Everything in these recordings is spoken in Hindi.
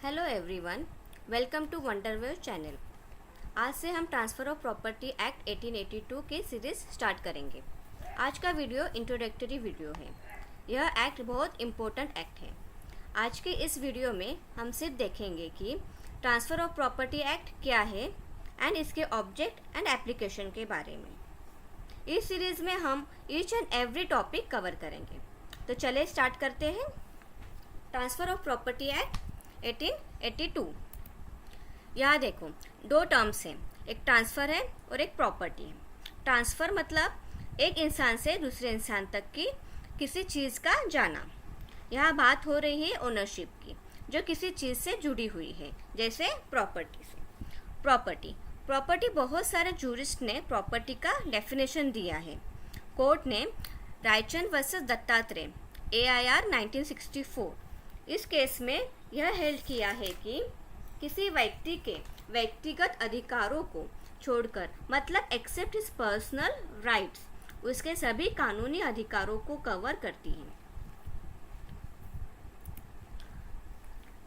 Hello everyone, welcome to Wonderwave channel. आज से हम ट्रांसफ़र ऑफ प्रॉपर्टी एक्ट 1882 की सीरीज़ स्टार्ट करेंगे। आज का वीडियो इंट्रोडक्टरी वीडियो है। यह एक्ट बहुत इम्पोर्टेंट एक्ट है। आज के इस वीडियो में हम सिर्फ देखेंगे कि ट्रांसफ़र ऑफ प्रॉपर्टी एक्ट क्या है एंड इसके ऑब्जेक्ट एंड एप्लीकेशन के बारे में। इस सीरीज़ में हम each and every topic cover करेंगे। तो चलिए स्टार्ट करते हैं। Transfer of property act 1882। यहाँ देखो, दो टर्म्स हैं, एक ट्रांसफ़र है और एक प्रॉपर्टी है। ट्रांसफ़र मतलब एक इंसान से दूसरे इंसान तक की किसी चीज़ का जाना। यहाँ बात हो रही है ओनरशिप की, जो किसी चीज़ से जुड़ी हुई है, जैसे प्रॉपर्टी से। प्रॉपर्टी बहुत सारे जूरिस्ट ने प्रॉपर्टी का डेफिनेशन दिया है। कोर्ट ने रायचंद वर्सेस दत्तात्रेय AIR 1964 इस केस में यह हेल्ड किया है कि किसी व्यक्ति के व्यक्तिगत अधिकारों को छोड़कर, मतलब एक्सेप्ट हिज पर्सनल राइट्स, उसके सभी कानूनी अधिकारों को कवर करती है।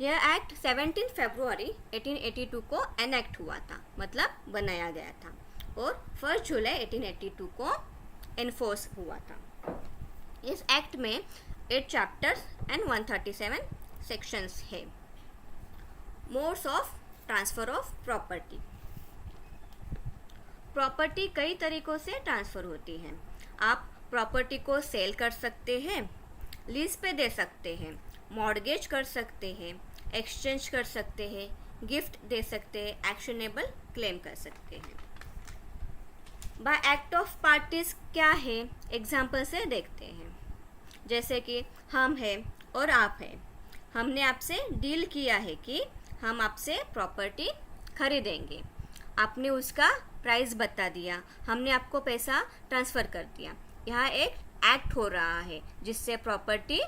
यह एक्ट 17 फरवरी 1882 को एनेक्ट हुआ था, मतलब बनाया गया था, और 1 जुलाई 1882 को एनफोर्स हुआ था। इस एक्ट में 8 चैप्टर्स एंड 137 सेक्शंस है। Modes of transfer of property कई तरीकों से ट्रांसफ़र होती है। आप प्रॉपर्टी को सेल कर सकते हैं, लीज पे दे सकते हैं, मॉर्गेज कर सकते हैं, एक्सचेंज कर सकते हैं, गिफ्ट दे सकते हैं, एक्शनेबल क्लेम कर सकते हैं। बाय एक्ट ऑफ पार्टीज क्या है, एग्जाम्पल से देखते हैं। जैसे कि हम हैं और आप हैं, हमने आपसे डील किया है कि हम आपसे प्रॉपर्टी खरीदेंगे। आपने उसका प्राइस बता दिया, हमने आपको पैसा ट्रांसफ़र कर दिया। यहाँ एक एक्ट हो रहा है जिससे प्रॉपर्टी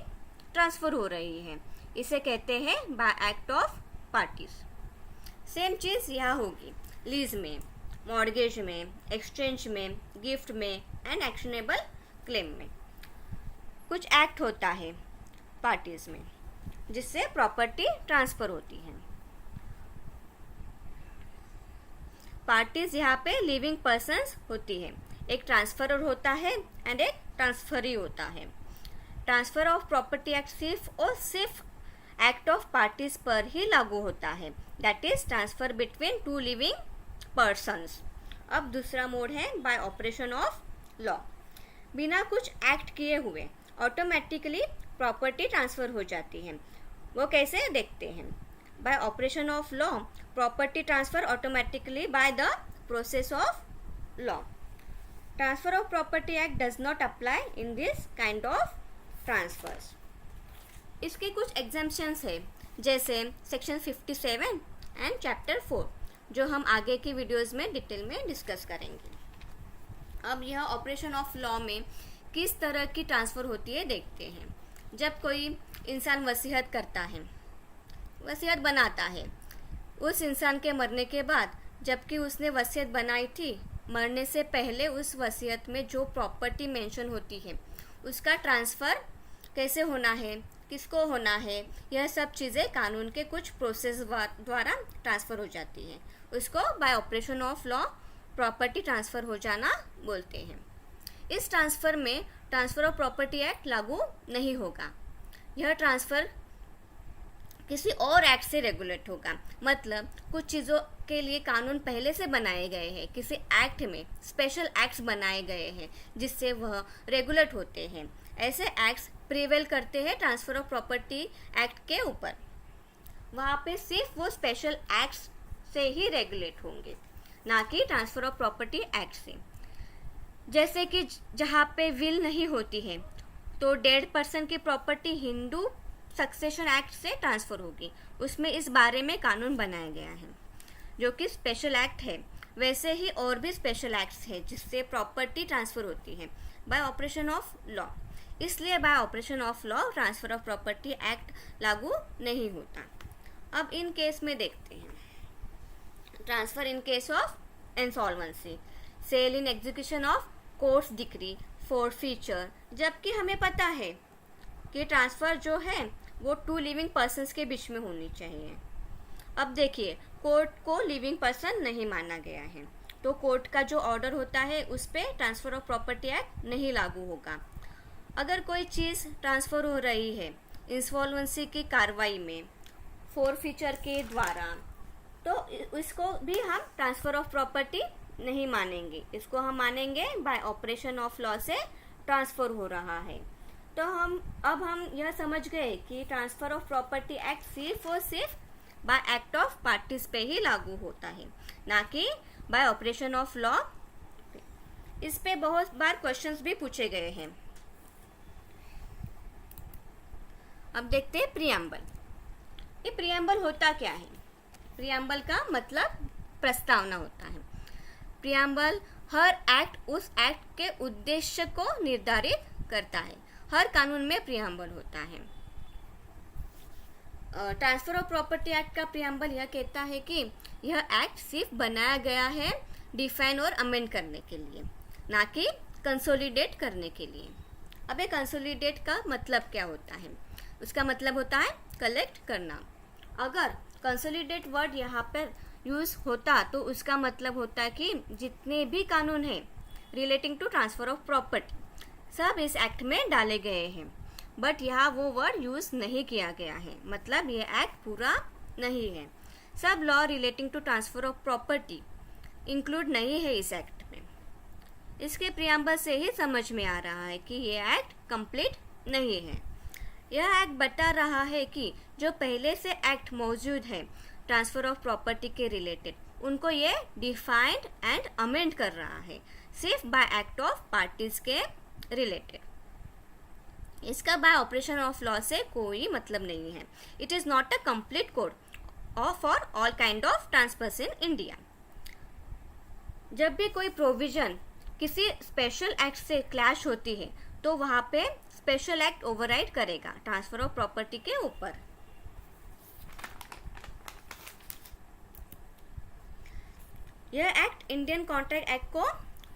ट्रांसफ़र हो रही है। इसे कहते हैं by act of parties. Same चीज़ यहाँ होगी लीज में, मॉर्गेज में, एक्सचेंज में, गिफ्ट में एंड एक्शनेबल क्लेम में। कुछ एक्ट होता है पार्टीज में जिससे प्रॉपर्टी ट्रांसफ़र होती है। पार्टीज यहाँ पे लिविंग पर्सन्स होती है। एक ट्रांसफरर होता है एंड एक ट्रांसफरी होता है। ट्रांसफ़र ऑफ प्रॉपर्टी एक्ट सिर्फ और सिर्फ एक्ट ऑफ पार्टीज पर ही लागू होता है, that is transfer between two living persons. अब दूसरा मोड है बाय ऑपरेशन ऑफ लॉ। बिना कुछ एक्ट किए हुए ऑटोमेटिकली प्रॉपर्टी ट्रांसफ़र हो जाती है। वो कैसे देखते हैं? By operation of law property transfer automatically by the process of law. Transfer of property act does not apply in this kind of transfers. इसके कुछ एग्जाम्पशंस है, जैसे सेक्शन 57 एंड चैप्टर 4, जो हम आगे की वीडियोज़ में डिटेल में डिस्कस करेंगे। अब यह ऑपरेशन ऑफ लॉ में किस तरह की ट्रांसफ़र होती है देखते हैं। जब कोई इंसान वसीयत करता है, वसीयत बनाता है, उस इंसान के मरने के बाद, जबकि उसने वसीयत बनाई थी, मरने से पहले उस वसीयत में जो प्रॉपर्टी मेंशन होती है उसका ट्रांसफ़र कैसे होना है, किसको होना है, यह सब चीज़ें कानून के कुछ प्रोसेस द्वारा ट्रांसफ़र हो जाती है। उसको bye operation of law property transfer हो जाना बोलते हैं। इस ट्रांसफ़र में ट्रांसफ़र ऑफ प्रॉपर्टी एक्ट लागू नहीं होगा। यह ट्रांसफ़र किसी और एक्ट से रेगुलेट होगा, मतलब कुछ चीज़ों के लिए कानून पहले से बनाए गए हैं, किसी एक्ट में स्पेशल एक्ट्स बनाए गए हैं जिससे वह रेगुलेट होते हैं। ऐसे एक्ट्स प्रिवेल करते हैं ट्रांसफ़र ऑफ प्रॉपर्टी एक्ट के ऊपर। वहाँ पे सिर्फ वो स्पेशल एक्ट्स से ही रेगुलेट होंगे, ना कि ट्रांसफ़र ऑफ प्रॉपर्टी एक्ट से। जैसे कि जहाँ पे विल नहीं होती है तो डेड पर्सन की प्रॉपर्टी हिंदू सक्सेशन एक्ट से ट्रांसफ़र होगी। उसमें इस बारे में कानून बनाया गया है, जो कि स्पेशल एक्ट है। वैसे ही और भी स्पेशल एक्ट्स है जिससे प्रॉपर्टी ट्रांसफ़र होती है बाय ऑपरेशन ऑफ लॉ। इसलिए by operation of law transfer of property act लागू नहीं होता। अब इन केस में देखते हैं। Transfer in case of insolvency, sale in execution of courts decree, forfeiture. जबकि हमें पता है कि ट्रांसफ़र जो है वो टू लिविंग पर्सन्स के बीच में होनी चाहिए, अब देखिए, कोर्ट को लिविंग पर्सन नहीं माना गया है, तो कोर्ट का जो ऑर्डर होता है उस पर ट्रांसफ़र ऑफ प्रॉपर्टी एक्ट नहीं लागू होगा। अगर कोई चीज़ ट्रांसफ़र हो रही है इंसॉल्वेंसी की कार्रवाई में फोरफीचर के द्वारा, तो इसको भी हम ट्रांसफ़र ऑफ प्रॉपर्टी नहीं मानेंगे, इसको हम मानेंगे बाय ऑपरेशन ऑफ लॉ से ट्रांसफ़र हो रहा है। तो अब हम यह समझ गए कि ट्रांसफ़र ऑफ प्रॉपर्टी एक्ट सिर्फ और सिर्फ बाय एक्ट ऑफ पार्टीज पे ही लागू होता है, ना कि बाय ऑपरेशन ऑफ लॉ। इस पे बहुत बार क्वेश्चंस भी पूछे गए हैं। अब देखते हैं प्रियम्बल। ये प्रियम्बल होता क्या है? प्रियम्बल का मतलब प्रस्तावना होता है। प्रियम्बल हर एक्ट उस एक्ट के उद्देश्य को निर्धारित करता है। हर कानून में प्रियम्बल होता है। ट्रांसफ़र ऑफ प्रॉपर्टी एक्ट का प्रियम्बल यह कहता है कि यह एक्ट सिर्फ बनाया गया है डिफाइन और अमेंड करने के लिए, ना कि कंसोलिडेट करने के लिए। अब ये कंसोलिडेट का मतलब क्या होता है? उसका मतलब होता है कलेक्ट करना। अगर कंसोलिडेट वर्ड यहाँ पर यूज़ होता तो उसका मतलब होता है कि जितने भी कानून हैं relating to transfer of property सब इस एक्ट में डाले गए हैं, बट यहाँ वो वर्ड यूज़ नहीं किया गया है, मतलब ये एक्ट पूरा नहीं है। सब law relating to transfer of property include नहीं है इस एक्ट में। इसके प्रियम्बल से ही समझ में आ रहा है कि ये एक्ट कंप्लीट नहीं है। यह एक्ट बता रहा है कि जो पहले से एक्ट मौजूद है ट्रांसफ़र ऑफ प्रॉपर्टी के रिलेटेड, उनको ये डिफाइंड एंड अमेंड कर रहा है, सिर्फ बाय एक्ट ऑफ पार्टीज के रिलेटेड। इसका बाय ऑपरेशन ऑफ लॉ से कोई मतलब नहीं है। It is not a complete code for all kind of transfers in India. जब भी कोई प्रोविजन किसी स्पेशल एक्ट से क्लैश होती है तो वहाँ पे स्पेशल एक्ट ओवरराइड करेगा ट्रांसफ़र ऑफ प्रॉपर्टी के ऊपर। यह एक्ट इंडियन कॉन्ट्रैक्ट एक्ट को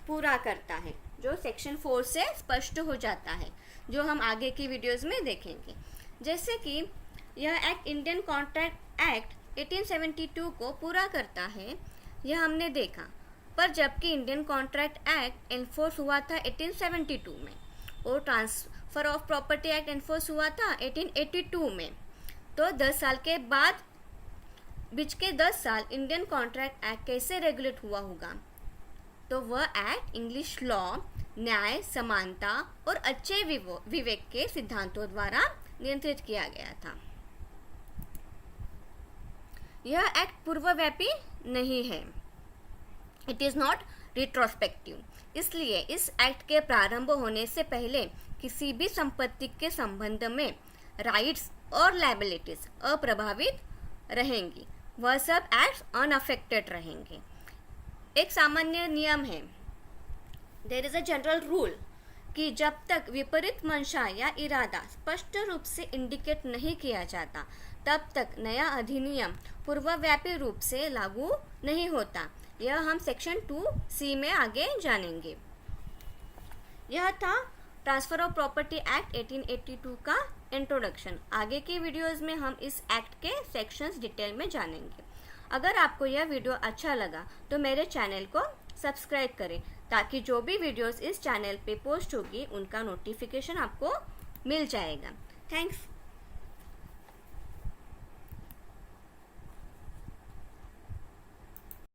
पूरा करता है, जो सेक्शन 4 से स्पष्ट हो जाता है, जो हम आगे की वीडियोस में देखेंगे। जैसे कि यह एक्ट इंडियन कॉन्ट्रैक्ट एक्ट 1872 को पूरा करता है, यह हमने देखा। पर जबकि इंडियन कॉन्ट्रैक्ट एक्ट एनफोर्स हुआ था 1872 में और transfer of property act enforce हुआ था 1882 में, तो 10 साल के बाद बीच के 10 साल इंडियन कॉन्ट्रैक्ट एक्ट कैसे रेगुलेट हुआ होगा? तो वह एक्ट इंग्लिश लॉ, न्याय, समानता और अच्छे विवेक के सिद्धांतों द्वारा नियंत्रित किया गया था। यह एक्ट पूर्वव्यापी नहीं है, इट इज़ नॉट रिट्रोस्पेक्टिव। इसलिए इस एक्ट के प्रारंभ होने से पहले किसी भी संपत्ति के संबंध में राइट्स और लायबिलिटीज अप्रभावित रहेंगी, वह सब एक्ट्स अनअफेक्टेड रहेंगे। एक सामान्य नियम है, there is a general rule, कि जब तक विपरीत मंशा या इरादा स्पष्ट रूप से इंडिकेट नहीं किया जाता तब तक नया अधिनियम पूर्वव्यापी रूप से लागू नहीं होता। यह हम सेक्शन 2C में आगे जानेंगे। यह था ट्रांसफ़र ऑफ प्रॉपर्टी एक्ट 1882 का इंट्रोडक्शन। आगे की वीडियोस में हम इस एक्ट के सेक्शंस डिटेल में जानेंगे। अगर आपको यह वीडियो अच्छा लगा तो मेरे चैनल को सब्सक्राइब करें, ताकि जो भी वीडियोस इस चैनल पे पोस्ट होगी उनका नोटिफिकेशन आपको मिल जाएगा। थैंक्स।